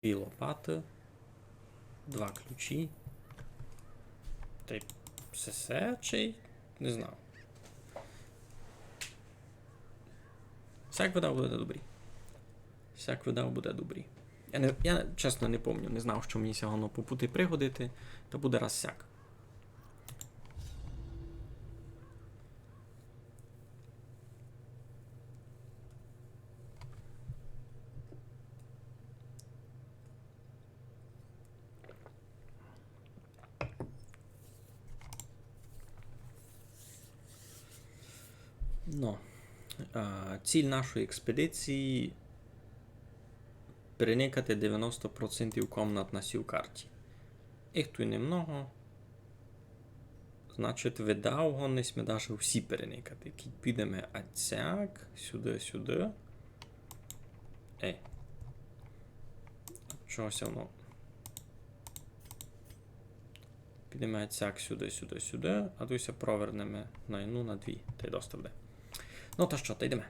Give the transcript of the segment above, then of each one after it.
Дві лопати, 2 ключі. Та й все чи не знаю. Всяк видав буде добрі. Всяк видав буде добрі. Я чесно не пам'ятаю, не знав, що мені сягано по пути пригодити, та буде раз сяк. Ну, ціль нашої експедиції переникати 90% комнат на сій карті. Їх тут немного. Значить, видав гонись ми даже всі переникати. Підемо отсяк, сюди. Чогось воно. Підемо отсяк сюди, а тут все провернемо на одну, на дві. Та й доста буде. Ну та що, та йдемо.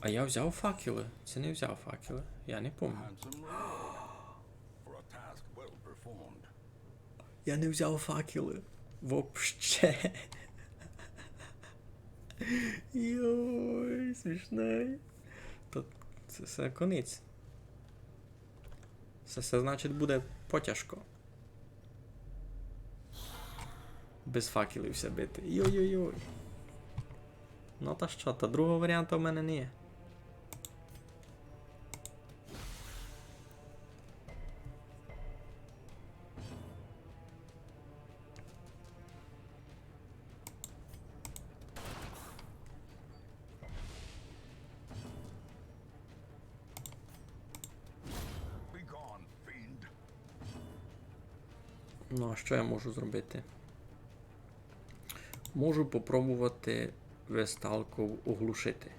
А я взяв факели. Це не взяв факели. Я не пам'ятаю. Я не взяв факели. Вообще. Йой, смішний. То це все конець. Це все значить буде потяжко. Без факелів все бити. Йой-йой-йой. Ну та що, та другого варіанту в мене не є. Ну, а що я можу зробити? Можу попробувати весталку оглушити.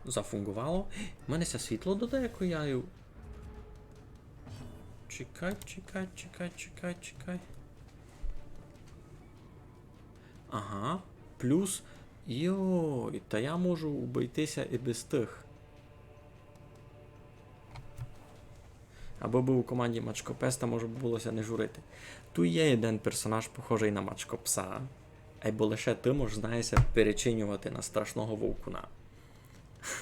Зафунгувало. У мене ся світло додає, я... Чекай. Ага. Плюс... Йой, та я можу обійтися і без тих. Або був у команді Мачкопеста, може булося не журити. Тут є один персонаж, похожий на Мачкопса. Або лише ти можеш, знаєшся, перечинювати на страшного вовкуна.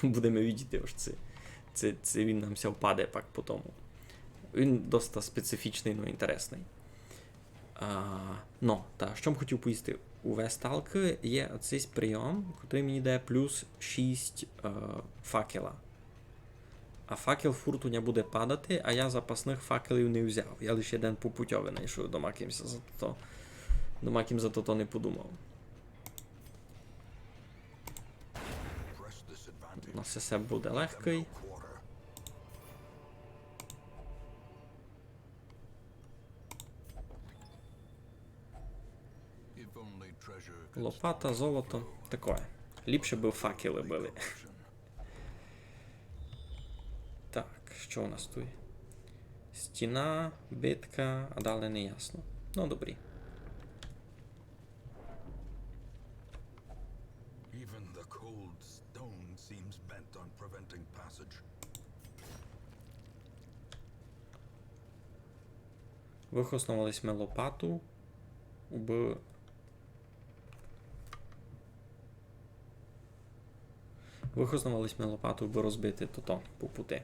Будемо видіти ось це. Це він нам ся впаде пак по тому. Він доста специфічний, но інтересний. Та що б хотів поїсти? У Весталки є оцей прийом, який мені дає плюс 6 факела. А факел фуртуня буде падати, а я запасних факелів не взяв. Я лише один попутьовий знайшов, дома ким за то не подумав. У нас все буде легкий. Лопата, золото, таке. Ліпше би факели були. Так, що у нас тут? Стіна, битка, а далі не ясно. Ну, добрі. Вихоснувались ми лопату, би розбити то по пути.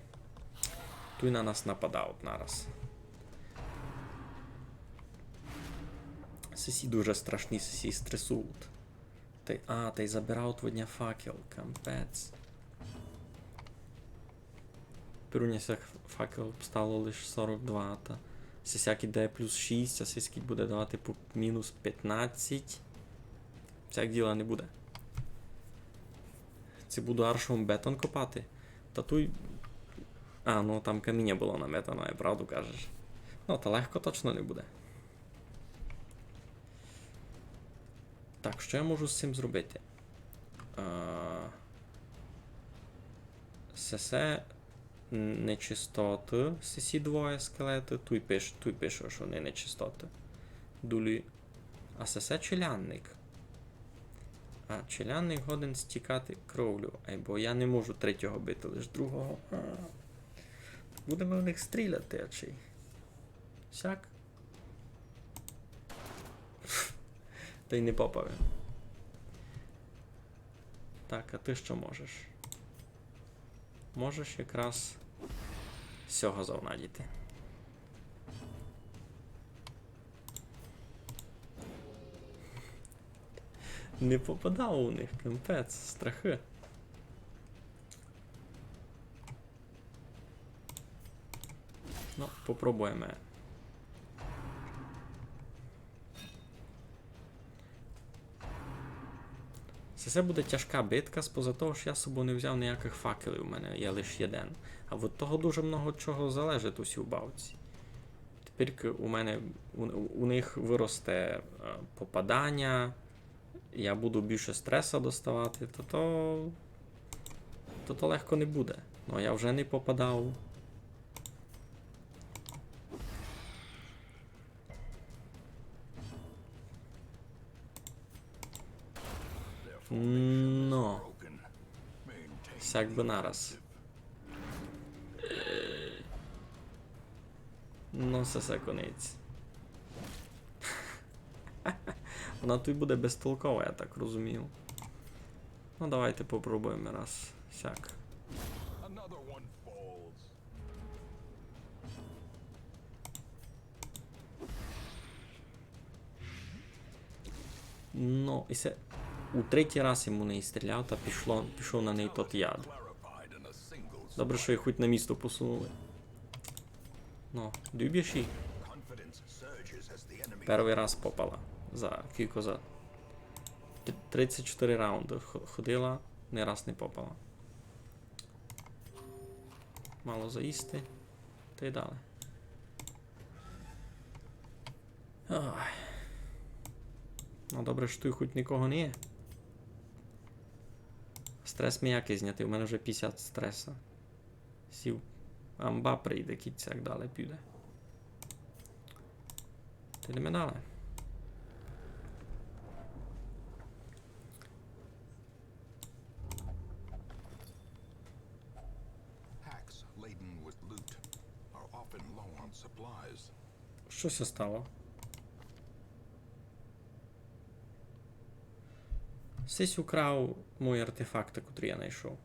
Тут на нас нападають нараз. Сесі дуже страшні, сесі стресують. Та й забирають водня факел, кампець. Перуняся факел стало лише 42, та сесяк іде плюс 6, а сеський буде давати по мінус 15. Всяк діла не буде. Це буду аршовим бетон копати. Та туй... ну там каміння було наметано, я правду кажеш. Ну, та легко точно не буде. Так, що я можу з цим зробити? Сесе нечистоти, сесі двоє скелети, туй пише, що вони нечистоти. Дулі. А сесе челянник. А, челянник годен стікати кровлю. Бо я не можу третього бити, лише другого. Будемо в них стріляти, а чи? Сяк. Та й не попав. Так, а ти що можеш? Можеш якраз всього завнадіти. Не попадав у них, капець, страхи. Ну, попробуємо. Це буде тяжка битка, споза того, що я з собою не взяв ніяких факелів, у мене є лише один. А від того дуже много чого залежить усі у бавці. Тепер у них виросте попадання, я буду більше стреса доставати, то легко не буде. Ну, я вже не попадав. Ну. Сяк би нараз. Ну, це конець. Вона тут буде безтолкова, я так розумію. Ну, давайте попробуємо раз. Сяк. Ну, і це... У третій раз йому не стріляв, та пішов на неї тот яд. Добре, що їх хоч на місто посунули. Ну, любиш її? Перший раз попала. За кілько за 34 раунди ходила, ні раз не попала. Мало заїсти. Та й дали. Ой. Ну добре, що тут хоч нікого не є. Стрес м'який зняти, у мене вже 50 стреса. Сів. Амба прийде, кіцяк далі піде. Ти не дали? Щось стало. Сись украв мої артефакти, котрі я знайшов.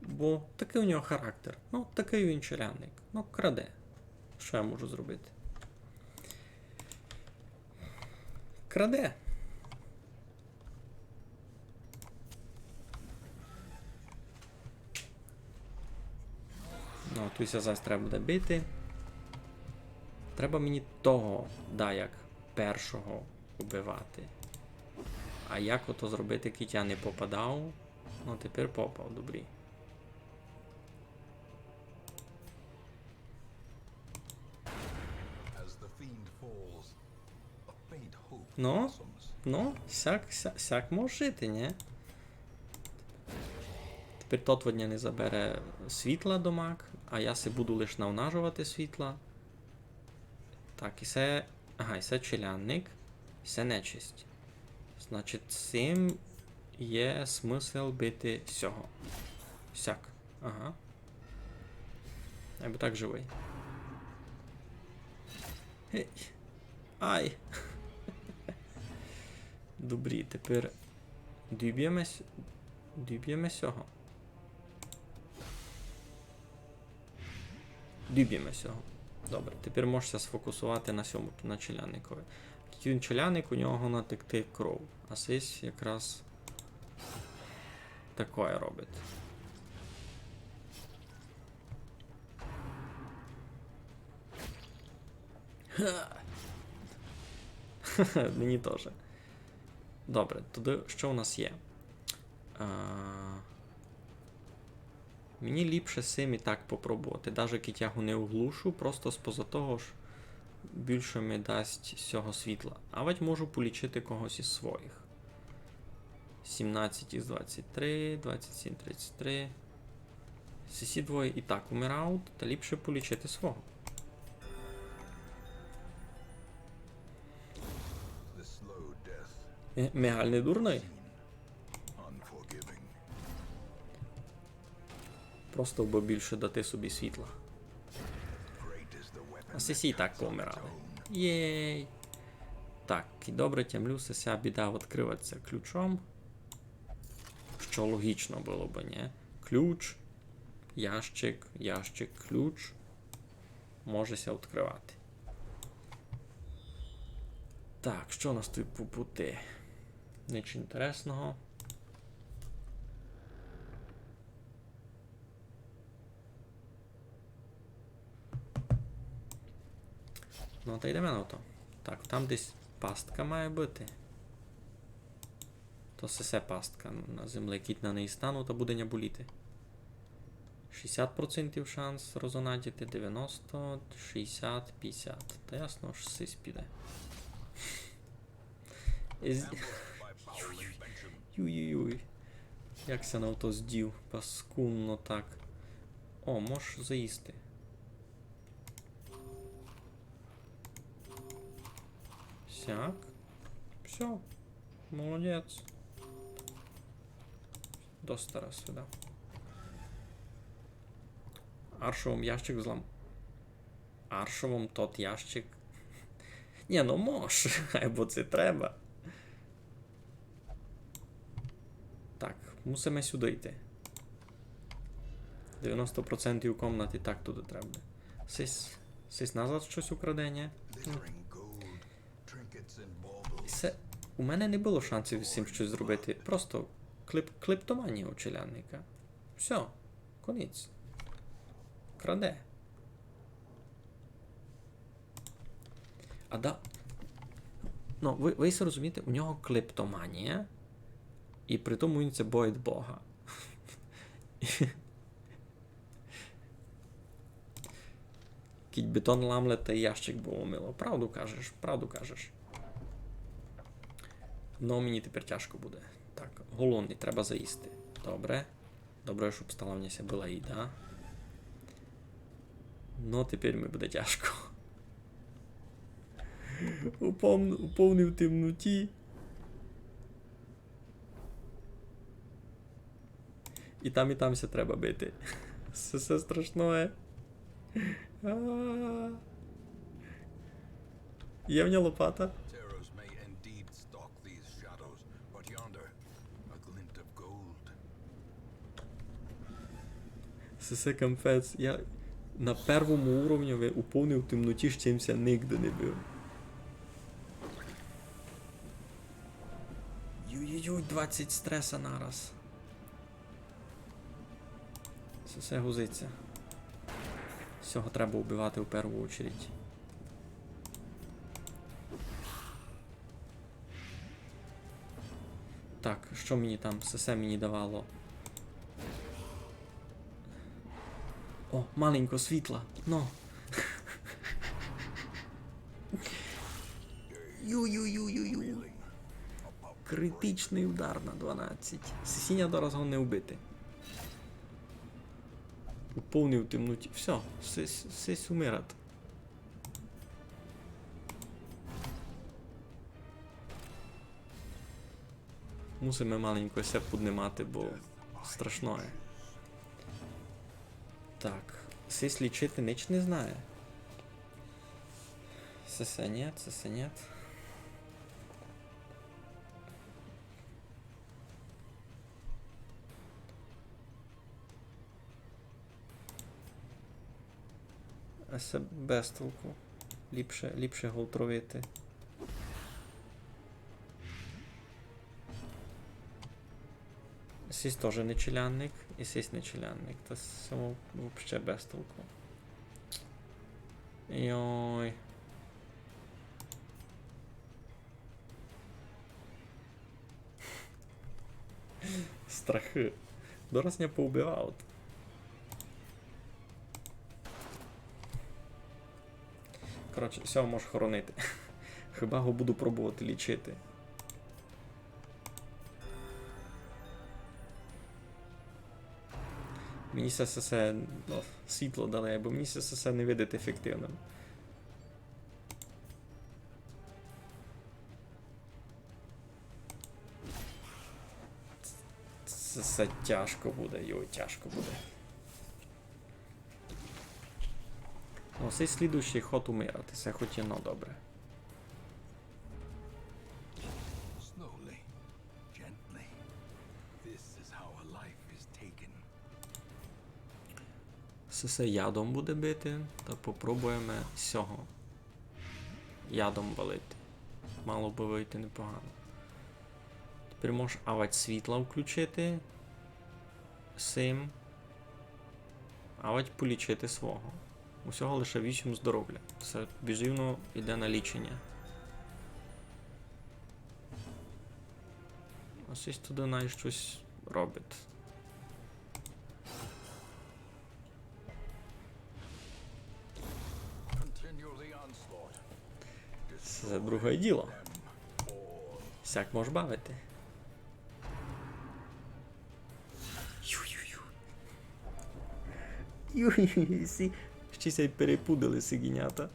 Бо такий у нього характер. Ну, такий він челянник. Ну, краде. Що я можу зробити? Краде. Ну, тут зараз треба буде бити. Треба мені того, як першого убивати. А як ото зробити, кіт я не попадав? Ну, тепер попав, добрі. Ну, сяк може жити, ні? Тепер тот водня не забере світла до мак, а я се буду лише навнажувати світла. Так, і це... Ага, і це челянник, і це нечисть. Значить, цим є смисл бити всього. Сяк. Ага. Я би так живий. Гей. Ай. Добрі, тепер діб'ємо сього. Діб'ємо сього. Добре, тепер можешся сфокусувати на сьому, на челянникові. Він челянник, у нього натекти кров. А сись якраз такое робить. Мені теж. Добре, тоді що у нас є? Мені ліпше сим і так попробувати. Даже кітягу не оглушу, просто споза того ж більше ми дасть цього світла. А ведь можу полічити когось із своїх. 17 із 23, 27, 33. Сі двоє і так умирають, та ліпше полічити свого. Мегаль не дурний. Unforgiving. Просто б більше дати собі світла. Great is the weapon А сесі і так помирали. Єй. Так, і добре, тямлю, сеся біда відкриватися ключом. Що логічно було б, ні? Ключ, ящик, ящик, ключ. Можеся відкривати. Так, що у нас тут по пути? Нічого інтересного. Ну, та йдемо на то. Так, там десь пастка має бути. То сесе пастка на землі. Кіт на неї стану, та буде не боліти. 60% шанс розонатіти, 90, 60, 50. Та ясно, що сись піде. Юй-юй-юй. Як ся на ото здів? Паскунно так. О, можеш заїсти. Сяк. Все. Молодець. До стара сюди. Аршовом ящик взлом. Аршовом тот ящик. Ні, ну мож, бо це треба. Так, мусимо сюди йти. 90% у комнаті так туди треба. Сись назад щось украде, ні? glittering gold, trinkets and baubles. У мене не було шансів з цим щось зробити. Просто клептоманія у челянника. Все, конець. Краде. Ну, ви розумієте, у нього клептоманія, і при тому він це боїть Бога. Кіть бетон ламлет та ящик було мило. Правду кажеш, правду кажеш. Ну, мені тепер тяжко буде. Так, голодний, треба заїсти. Добре. Добре, щоб стала в нього була їда. Ну, тепер мені буде тяжко. У темноті. І там все треба бити. Все страшне. Є в нього лопата? Terrors may indeed stalk these shadows, but yonder, a glint of gold. Сесе конфец. Я на першому уровні у повній темноті з чимся нігде не був. Юй-юй-юй, 20 стреса нараз. Сесе гузиться. Всього треба вбивати в першу очередь. Так, що мені там? Сесе мені давало. О, маленько світла. Ну. Ю-ю-ю-ю-ю. Критичний удар на 12. Сесіння до разу не вбити. У повній темноті. Все, сесь умират. Мусимо маленько ся піднімати, бо страшно є. Так, сись лічити ніч не знає. Сесе нет, сесе нет. Есе без толку. Ліпше голтровити. Сісь теж не челянник, і сісь не челянник. Та само взагалі без толку. Йой. Страхи. Дораз не поубивав. Коротше, все можеш хоронити. Хіба його буду пробувати лічити. Мені все світло дали, бо мені все не видить ефективним. Це тяжко буде, йой, тяжко буде. Ну, цей слідуючий ход умирати, це хоч і но добре. Slowly, gently. This is how a life is taken. Все ядом буде бити, та попробуємо сього. Ядом валити. Мало би вийти непогано. Тепер можеш авать світла включити. Сим. Авать полічити свого. Усього лише 8 здоров'я. Це біжівно йде на лічення. Ось ось туди навіть щось робить. Continue the onslaught. Це друге діло. Всяк може бавити. Ю-ю-ю. Ю-ю-ю. Ще й перепудили сигінята.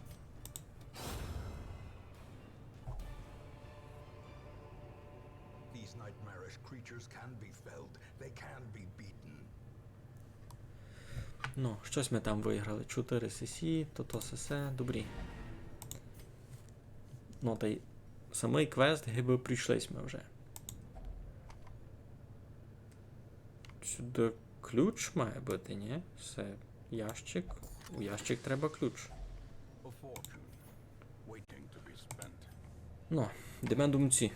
These nightmarish creatures can be felled. They can be beaten. Ну, щось ми там виграли. 4 сесії, то сесе, добрі. Ну, та й самий квест, гиби прийшлись ми вже. Сюди ключ має бути, ні? Все, ящик. У ящик треба ключ. A fortune waiting to be spent. Ну, йдемо думці.